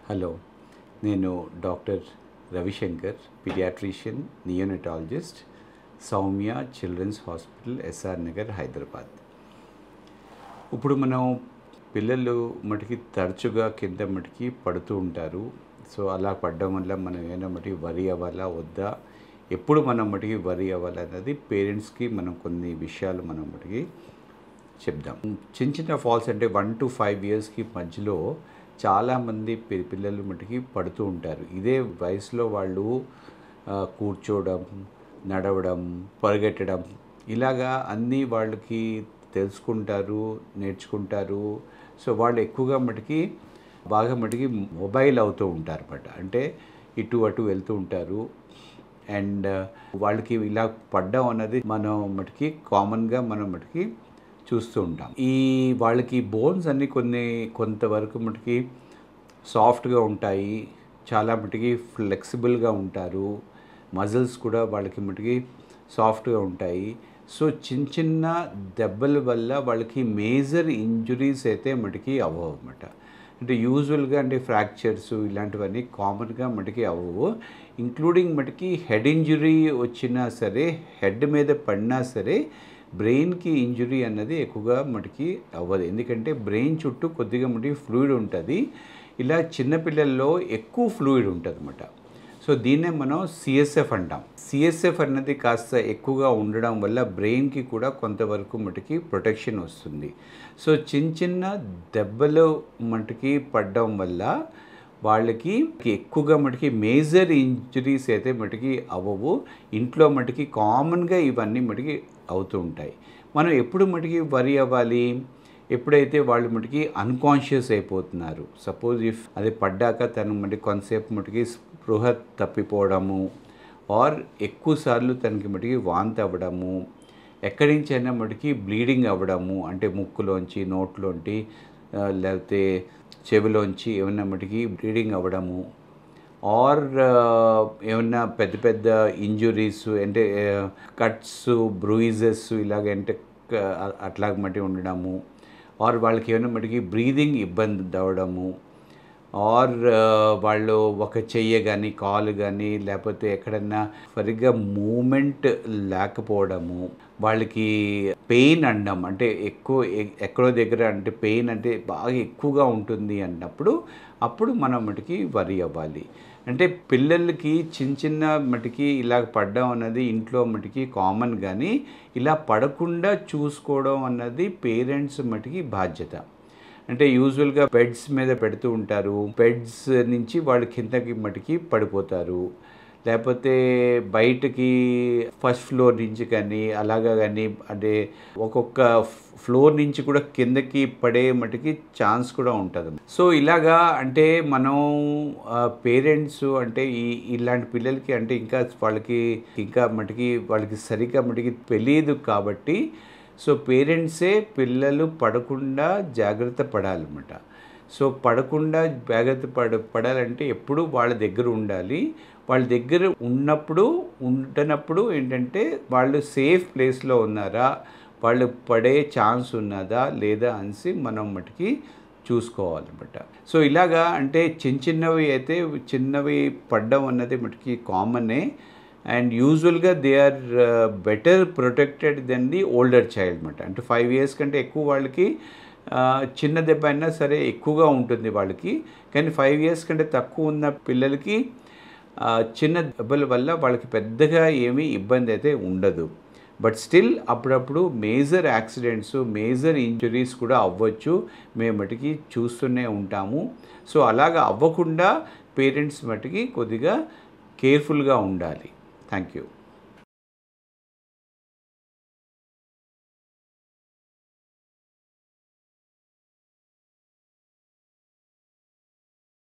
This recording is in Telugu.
హలో, నేను doctor Ravishankar, paediatrician, neonatologist, Soumya children's hospital, SR Nagar, Hyderabad. ఇప్పుడు మనం పిల్లలు మటుకి తరచుగా కింద మటుకి పడుతూ ఉంటారు. సో అలా పడడం వల్ల మనం ఏమైనా మటుకి వరి అవ్వాలా వద్దా, ఎప్పుడు మనం మటుకి వరి అవ్వాలన్నది పేరెంట్స్కి మనం కొన్ని విషయాలు మనం మటుకి చెప్దాం. చిన్న చిన్న ఫాల్స్ అంటే 1 to 5 ఇయర్స్కి మధ్యలో చాలామంది పిల్లలు మటుకి పడుతూ ఉంటారు. ఇదే వయసులో వాళ్ళు కూర్చోవడం, నడవడం, పరిగెట్టడం ఇలాగా అన్నీ వాళ్ళకి తెలుసుకుంటారు, నేర్చుకుంటారు. సో వాళ్ళు ఎక్కువగా మటుకి బాగా మటుకి మొబైల్ అవుతూ ఉంటారు అన్నమాట. అంటే ఇటు అటు వెళ్తూ ఉంటారు. అండ్ వాళ్ళకి ఇలా పడ్డం అన్నది మనం మటుకి కామన్గా మనం మటుకి చూస్తూ ఉంటాం. వాళ్ళకి బోన్స్ అన్నీ కొంతవరకు మటుకి సాఫ్ట్గా ఉంటాయి, చాలా మటుకి ఫ్లెక్సిబుల్గా ఉంటారు. మజిల్స్ కూడా వాళ్ళకి మటుకి సాఫ్ట్గా ఉంటాయి. సో చిన్న చిన్న దెబ్బల వల్ల వాళ్ళకి మేజర్ ఇంజురీస్ అయితే మటుకి అవ్వవు అన్నమాట. అంటే యూజువల్గా అంటే ఫ్రాక్చర్స్ ఇలాంటివన్నీ కామన్గా మటుకి అవ్వవు. ఇంక్లూడింగ్ మటుకి హెడ్ ఇంజురీ వచ్చినా సరే, హెడ్ మీద పడినా సరే బ్రెయిన్కి ఇంజురీ అన్నది ఎక్కువగా మటుకి అవ్వదు. ఎందుకంటే బ్రెయిన్ చుట్టూ కొద్దిగా మటుకి ఫ్లూయిడ్ ఉంటుంది. ఇలా చిన్నపిల్లల్లో ఎక్కువ ఫ్లూయిడ్ ఉంటుంది అన్నమాట. సో దీన్నే మనం సిఎస్ఎఫ్ అంటాం. సిఎస్ఎఫ్ అన్నది కాస్త ఎక్కువగా ఉండడం వల్ల బ్రెయిన్కి కూడా కొంతవరకు మటుకి ప్రొటెక్షన్ వస్తుంది. సో చిన్న చిన్న దెబ్బలు మటుకి పడడం వల్ల వాళ్ళకి ఎక్కువగా మటుకి మేజర్ ఇంజరీస్ అయితే మటుకి అవ్వవు. ఇంట్లో మటుకి కామన్గా ఇవన్నీ మటుకి అవుతూ ఉంటాయి. మనం ఎప్పుడు మటుకి వరి అవ్వాలి, ఎప్పుడైతే వాళ్ళు మటుకి అన్కాన్షియస్ అయిపోతున్నారు. సపోజ్ ఇఫ్ అది పడ్డాక తను మటుకి కొంతసేపు మటుకి స్పృహ తప్పిపోవడము, ఆర్ ఎక్కువసార్లు తనకి మటుకి వాంతి అవ్వడము, ఎక్కడి నుంచైనా మటుకి బ్లీడింగ్ అవ్వడము, అంటే ముక్కులోంచి, నోట్లోంచి, లేకపోతే చెవిలోంచి ఏమన్నా మటుకి బ్లీడింగ్ అవ్వడము, ఆర్ ఏమన్నా పెద్ద పెద్ద ఇంజురీస్ అంటే కట్స్, బ్రూయిజెస్ ఇలాగంటే అట్లాగ మట్టి ఉండడము, ఆర్ వాళ్ళకి ఏమైనా మటుకి బ్రీదింగ్ ఇబ్బంది అవ్వడము, ఆర్ వాళ్ళు ఒక చెయ్యి కానీ కాలు కానీ లేకపోతే ఎక్కడన్నా సరిగ్గా మూమెంట్ లేకపోవడము, వాళ్ళకి పెయిన్ అనడం అంటే ఎక్కడో దగ్గర అంటే పెయిన్ అంటే బాగా ఎక్కువగా ఉంటుంది అన్నప్పుడు అప్పుడు మనం మటుకి వరి అవ్వాలి. అంటే పిల్లలకి చిన్న చిన్న మటుకి ఇలా పడడం అన్నది ఇంట్లో మటుకి కామన్, కానీ ఇలా పడకుండా చూసుకోవడం అన్నది పేరెంట్స్ మటుకి బాధ్యత. అంటే యూజువల్గా బెడ్స్ మీద పెడుతూ ఉంటారు, బెడ్స్ నుంచి వాళ్ళు కిందకి మటుకి పడిపోతారు, లేకపోతే బయటకి ఫస్ట్ ఫ్లోర్ నుంచి కానీ అలాగా కానీ అంటే ఒక్కొక్క ఫ్లోర్ నుంచి కూడా కిందకి పడే మటుకి ఛాన్స్ కూడా ఉంటుంది. సో ఇలాగా అంటే మనం పేరెంట్స్ అంటే ఇలాంటి పిల్లలకి అంటే ఇంకా మటుకి వాళ్ళకి సరిగ్గా మటుకి తెలియదు కాబట్టి సో పేరెంట్సే పిల్లలు పడకుండా జాగ్రత్త పడాలన్నమాట. సో పడకుండా జాగ్రత్త పడాలంటే ఎప్పుడు వాళ్ళ దగ్గర ఉండాలి. వాళ్ళ దగ్గర ఉండనప్పుడు ఏంటంటే వాళ్ళు సేఫ్ ప్లేస్లో ఉన్నారా, వాళ్ళు పడే ఛాన్స్ ఉన్నదా లేదా అనేసి మనం మటుకి చూసుకోవాలన్నమాట. సో ఇలాగా అంటే చిన్నవి పడ్డం అన్నది మటుకి కామనే. అండ్ యూజువల్గా they are better protected then the older child అనమాట. అంటే 5 ఇయర్స్ కంటే ఎక్కువ వాళ్ళకి చిన్న దెబ్బ అయినా సరే ఎక్కువగా ఉంటుంది వాళ్ళకి, కానీ 5 ఇయర్స్ కంటే తక్కువ ఉన్న పిల్లలకి చిన్న దెబ్బల వల్ల వాళ్ళకి పెద్దగా ఏమీ ఇబ్బంది అయితే ఉండదు. బట్ స్టిల్ అప్పుడప్పుడు మేజర్ యాక్సిడెంట్స్, మేజర్ ఇంజరీస్ కూడా అవ్వచ్చు, మేము మటుకి చూస్తూనే ఉంటాము. సో అలాగా అవ్వకుండా పేరెంట్స్ మటుకి కొద్దిగా కేర్ఫుల్గా ఉండాలి. Thank you.